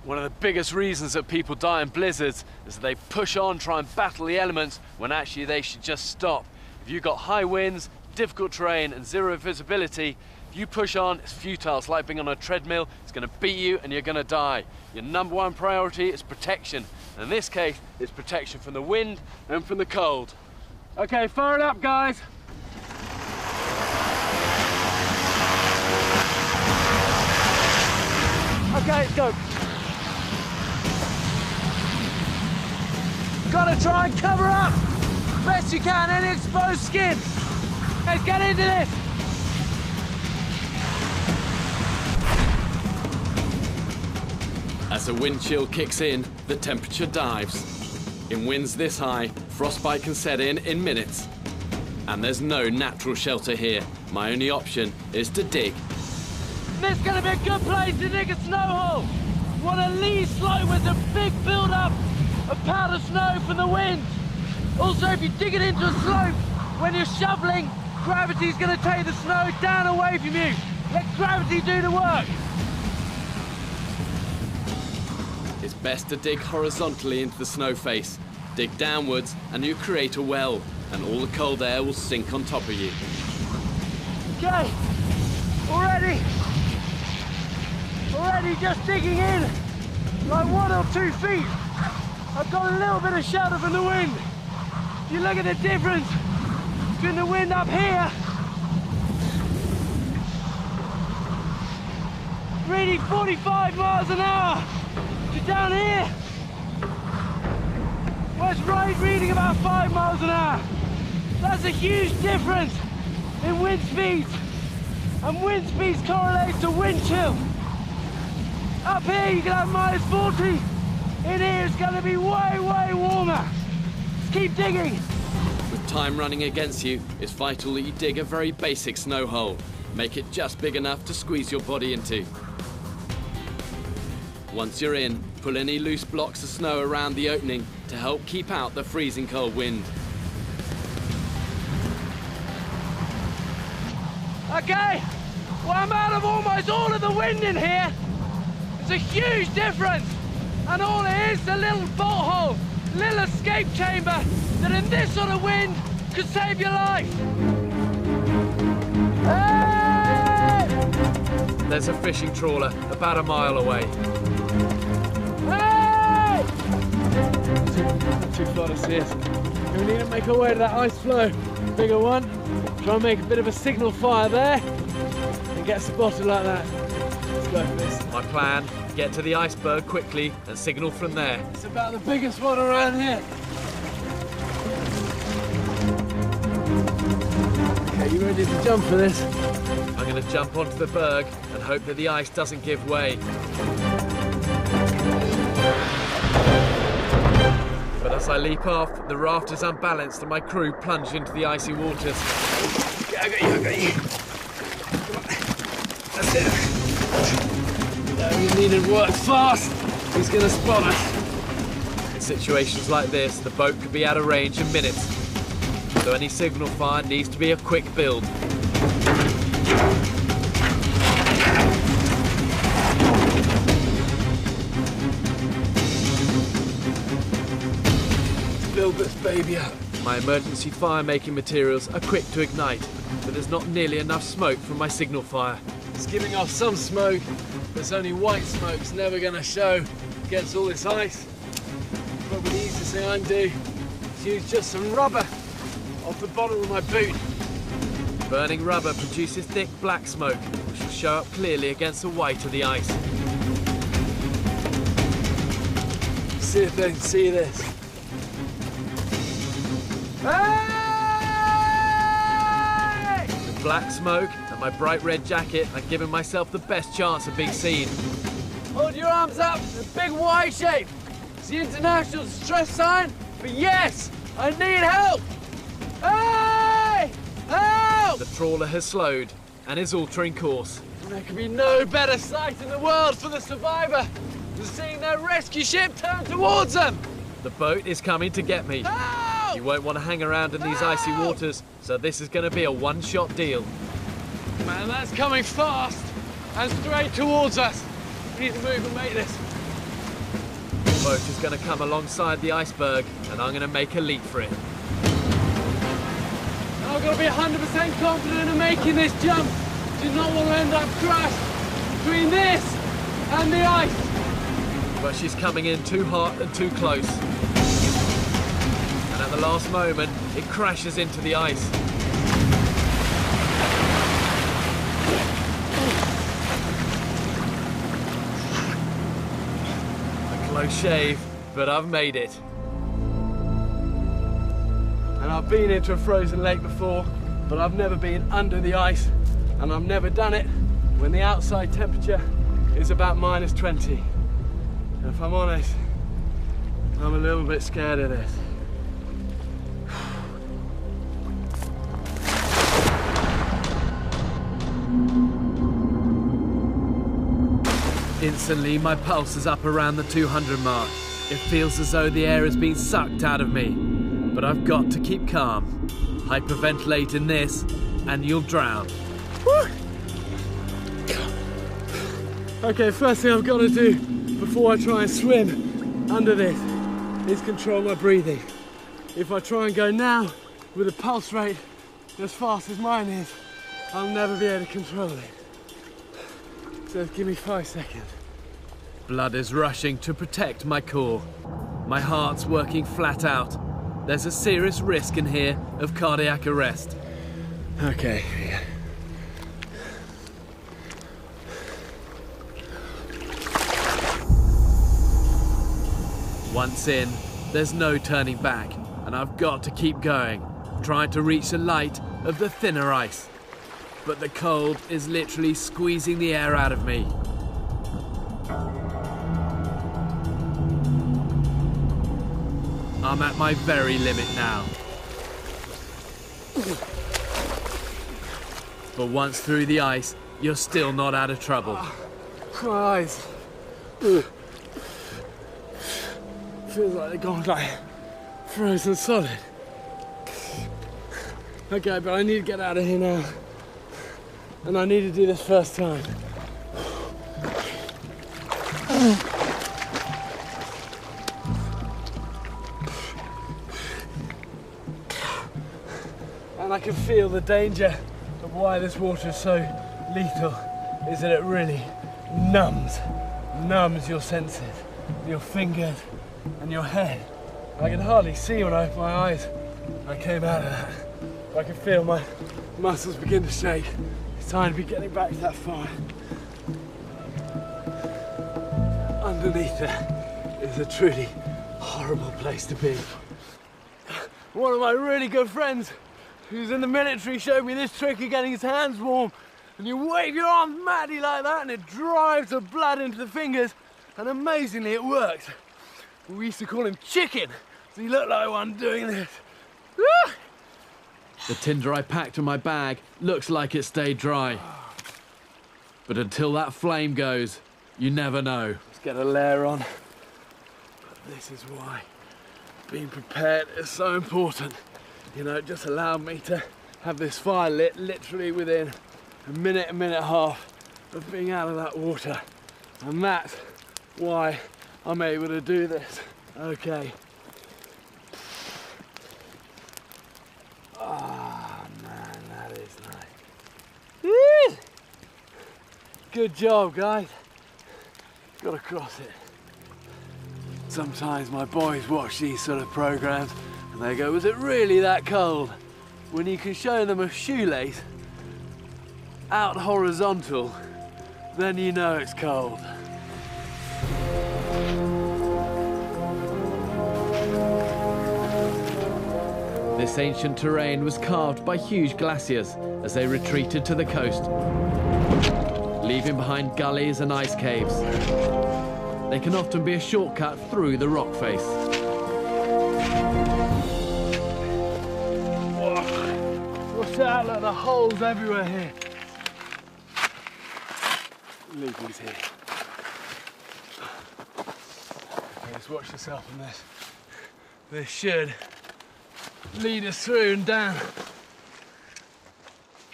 One of the biggest reasons that people die in blizzards is that they push on, try and battle the elements, when actually they should just stop. If you've got high winds, difficult terrain and zero visibility, if you push on, it's futile. It's like being on a treadmill. It's going to beat you and you're going to die. Your #1 priority is protection. And in this case, it's protection from the wind and from the cold. Okay, fire it up, guys. Okay, let's go. Gotta try and cover up best you can any exposed skin. Let's get into this. As the wind chill kicks in, the temperature dives. In winds this high, frostbite can set in minutes. And there's no natural shelter here. My only option is to dig. This is gonna be a good place to dig a snow hole. Want a lee slope with a big build-up of powder snow from the wind. Also, if you dig it into a slope, when you're shoveling, gravity's going to take the snow down away from you. Let gravity do the work. It's best to dig horizontally into the snow face. Dig downwards and you create a well, and all the cold air will sink on top of you. Okay, already just digging in, like 1 or 2 feet. I've got a little bit of shelter from the wind. If you look at the difference between the wind up here, reading 45 miles an hour, to down here, where it's reading about 5 miles an hour. That's a huge difference in wind speeds, and wind speeds correlate to wind chill. Up here you can have -40. In here it's going to be way, way warmer. Just keep digging. With time running against you, it's vital that you dig a very basic snow hole. Make it just big enough to squeeze your body into. Once you're in, pull any loose blocks of snow around the opening to help keep out the freezing cold wind. Okay, well I'm out of almost all of the wind in here. It's a huge difference. And all it is a little bolt hole, little escape chamber that in this sort of wind could save your life. Hey! There's a fishing trawler about a mile away. Hey! Too far to see us. We need to make our way to that ice floe. Bigger one. Try and make a bit of a signal fire there and get spotted like that. Let's go for this. My plan. Get to the iceberg quickly and signal from there. It's about the biggest one around here. Okay, you ready to jump for this? I'm going to jump onto the berg and hope that the ice doesn't give way. But as I leap off, the raft is unbalanced and my crew plunge into the icy waters. I got you. Come on. That's it. We need to work fast. He's going to spot us. In situations like this, the boat could be out of range in minutes. So any signal fire needs to be a quick build. Let's build this baby up. My emergency fire-making materials are quick to ignite, but there's not nearly enough smoke from my signal fire. It's giving off some smoke, but it's only white smoke. It's never going to show against all this ice. Probably the easiest thing I can do is use just some rubber off the bottom of my boot. Burning rubber produces thick black smoke, which will show up clearly against the white of the ice. See if they can see this. Hey! With black smoke and my bright red jacket, I'm giving myself the best chance of being seen. Hold your arms up in a big Y shape. It's the international distress sign for yes, I need help. Hey! Help! The trawler has slowed and is altering course. There can be no better sight in the world for the survivor than seeing their rescue ship turn towards them. The boat is coming to get me. You won't want to hang around in these icy waters, so this is going to be a one-shot deal. Man, that's coming fast and straight towards us. We need to move and make this. The boat is going to come alongside the iceberg, and I'm going to make a leap for it. I've got to be 100% confident in making this jump. Do not want to end up crushed between this and the ice. But she's coming in too hot and too close. And at the last moment, it crashes into the ice. A close shave, but I've made it. And I've been into a frozen lake before, but I've never been under the ice, and I've never done it when the outside temperature is about -20. And if I'm honest, I'm a little bit scared of this. Instantly, my pulse is up around the 200 mark. It feels as though the air has been sucked out of me. But I've got to keep calm. Hyperventilate in this, and you'll drown. Woo! Okay, first thing I've got to do before I try and swim under this is control my breathing. If I try and go now with a pulse rate as fast as mine is, I'll never be able to control it. So give me 5 seconds. Blood is rushing to protect my core. My heart's working flat out. There's a serious risk in here of cardiac arrest. Okay, yeah. Once in, there's no turning back, and I've got to keep going, trying to reach the light of the thinner ice. But the cold is literally squeezing the air out of me. I'm at my very limit now. But once through the ice, you're still not out of trouble. My eyes. Feels like they're gone like frozen solid. Okay, but I need to get out of here now. And I need to do this first time. And I can feel the danger of why this water is so lethal, is that it really numbs your senses, your fingers and your head. I could hardly see when I opened my eyes when I came out of that. I can feel my muscles begin to shake. It's time to be getting back to that fire. Underneath there is a truly horrible place to be. One of my really good friends who's in the military showed me this trick of getting his hands warm. And you wave your arms madly like that and it drives the blood into the fingers, and amazingly it works. We used to call him Chicken, so he looked like one doing this. Woo! The tinder I packed in my bag looks like it stayed dry. But until that flame goes, you never know. Let's get a layer on. But this is why being prepared is so important. You know, it just allowed me to have this fire lit literally within a minute and a half of being out of that water. And that's why I'm able to do this. Okay. Ah, man, that is nice. Woo! Good job, guys. Gotta cross it. Sometimes my boys watch these sort of programs and they go, was it really that cold? When you can show them a shoelace out horizontal, then you know it's cold. This ancient terrain was carved by huge glaciers as they retreated to the coast, leaving behind gullies and ice caves. They can often be a shortcut through the rock face. Watch out, look, the holes everywhere here. Leave these here. Okay, just watch yourself on this. This should lead us through and down.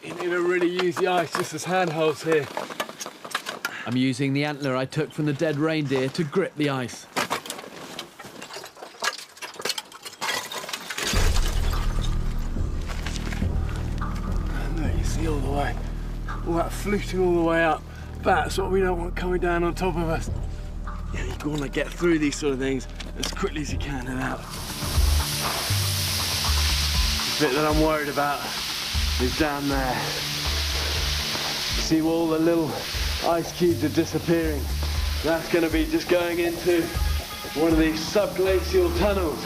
You need to really use the ice just as handholds here. I'm using the antler I took from the dead reindeer to grip the ice. And there you see all the way, all that fluting all the way up. That's what we don't want coming down on top of us. Yeah, you want to get through these sort of things as quickly as you can and out. The bit that I'm worried about is down there. See all the little ice cubes are disappearing. That's going to be just going into one of these subglacial tunnels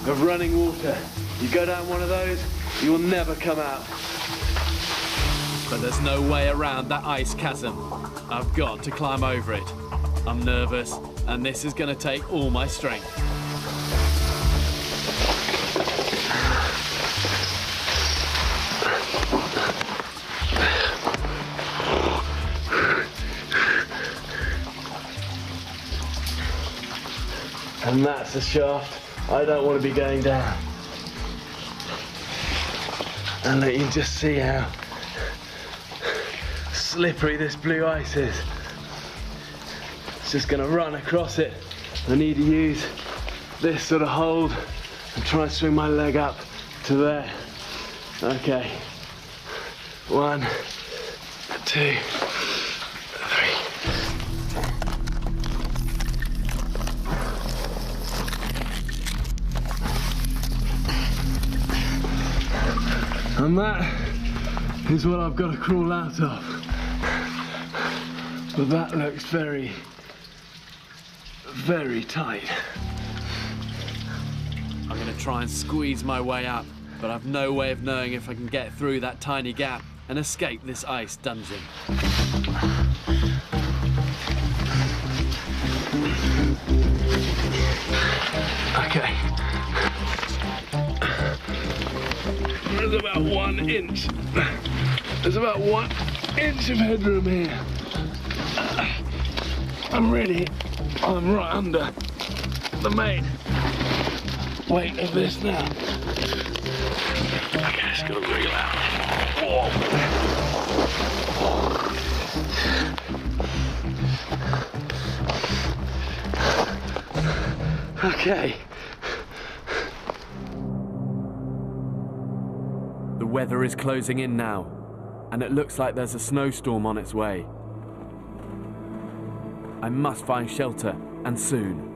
of running water. You go down one of those, you will never come out. But there's no way around that ice chasm. I've got to climb over it. I'm nervous, and this is going to take all my strength. And that's the shaft I don't want to be going down. And let you just see how slippery this blue ice is. It's just going to run across it. I need to use this sort of hold and try and swing my leg up to there. Okay. 1, 2, 3. And that is what I've got to crawl out of. But that looks very, very tight. I'm going to try and squeeze my way up, but I've no way of knowing if I can get through that tiny gap and escape this ice dungeon. Okay. There's about 1 inch. There's about 1 inch of headroom here. I'm right under the main weight of this now. Okay, it's got to wriggle out. Whoa. Okay. The weather is closing in now, and it looks like there's a snowstorm on its way. I must find shelter, and soon.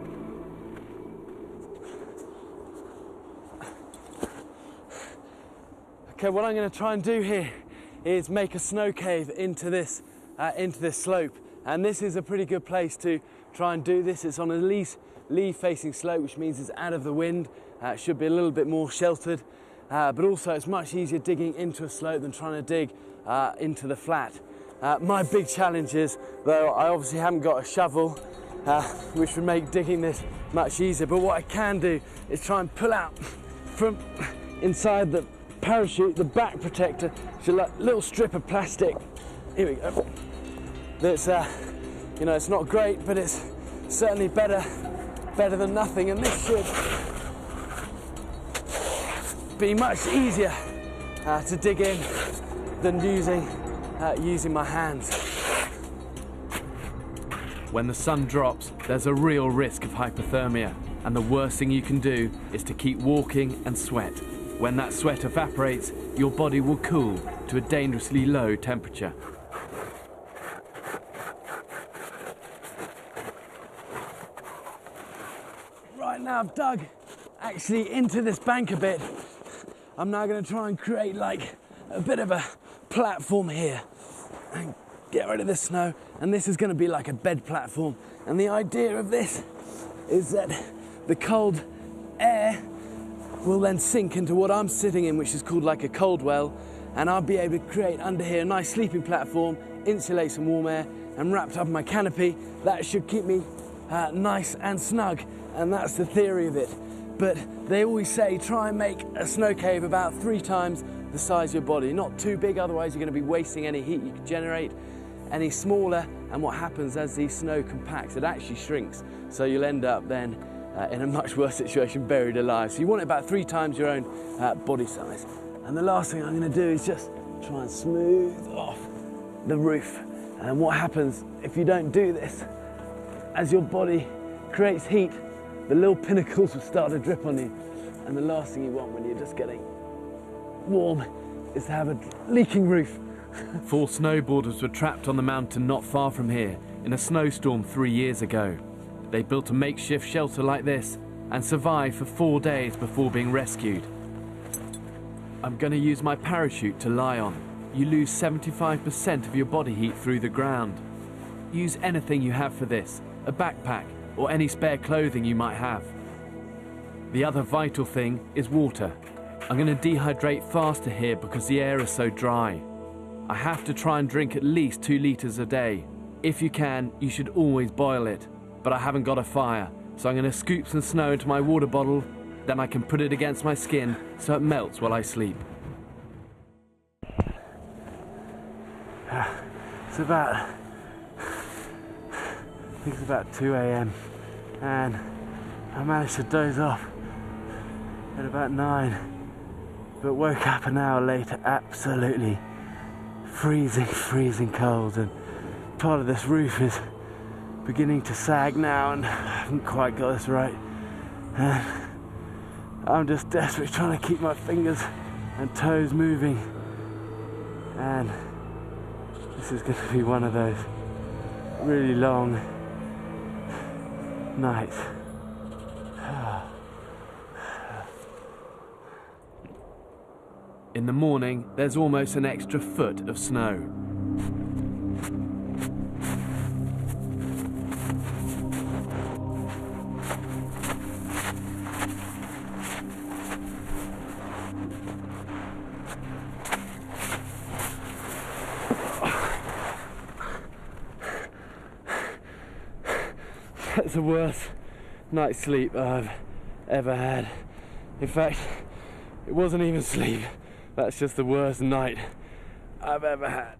Okay, what I'm going to try and do here is make a snow cave into this slope, and this is a pretty good place to try and do this. It's on a lee-facing slope, which means it's out of the wind. It should be a little bit more sheltered, but also it's much easier digging into a slope than trying to dig into the flat. My big challenge is, though, I obviously haven't got a shovel, which would make digging this much easier, but what I can do is try and pull out from inside the parachute, the back protector, which is a little strip of plastic. Here we go. That's, you know, it's not great, but it's certainly better than nothing, and this should be much easier to dig in than using my hands. When the sun drops, there's a real risk of hypothermia, and the worst thing you can do is to keep walking and sweat. When that sweat evaporates, your body will cool to a dangerously low temperature. Right now I've dug actually into this bank a bit. I'm now going to try and create like a bit of a platform here and get rid of the snow, and this is going to be like a bed platform, and the idea of this is that the cold air will then sink into what I'm sitting in, which is called like a cold well, and I'll be able to create under here a nice sleeping platform, insulate some warm air, and wrapped up in my canopy. That should keep me nice and snug, and that's the theory of it. But they always say try and make a snow cave about 3 times the size of your body. Not too big, otherwise you're going to be wasting any heat you can generate. Any smaller, and what happens as the snow compacts, it actually shrinks. So you'll end up then in a much worse situation, buried alive. So you want it about 3 times your own body size. And the last thing I'm going to do is just try and smooth off the roof. And what happens if you don't do this, as your body creates heat, the little pinnacles will start to drip on you. And the last thing you want when you're just getting warm is to have a leaking roof. 4 snowboarders were trapped on the mountain not far from here in a snowstorm 3 years ago. They built a makeshift shelter like this and survived for 4 days before being rescued. I'm going to use my parachute to lie on. You lose 75% of your body heat through the ground. Use anything you have for this, a backpack or any spare clothing you might have. The other vital thing is water. I'm going to dehydrate faster here because the air is so dry. I have to try and drink at least 2 litres a day. If you can, you should always boil it, but I haven't got a fire, so I'm going to scoop some snow into my water bottle, then I can put it against my skin so it melts while I sleep. It's about 2 a.m. and I managed to doze off at about 9, but woke up an hour later absolutely freezing cold, and part of this roof is beginning to sag now and I haven't quite got this right, and I'm just desperately trying to keep my fingers and toes moving, and this is going to be one of those really long nights. In the morning, there's almost an extra foot of snow. That's the worst night's sleep I've ever had. In fact, it wasn't even sleep. That's just the worst night I've ever had.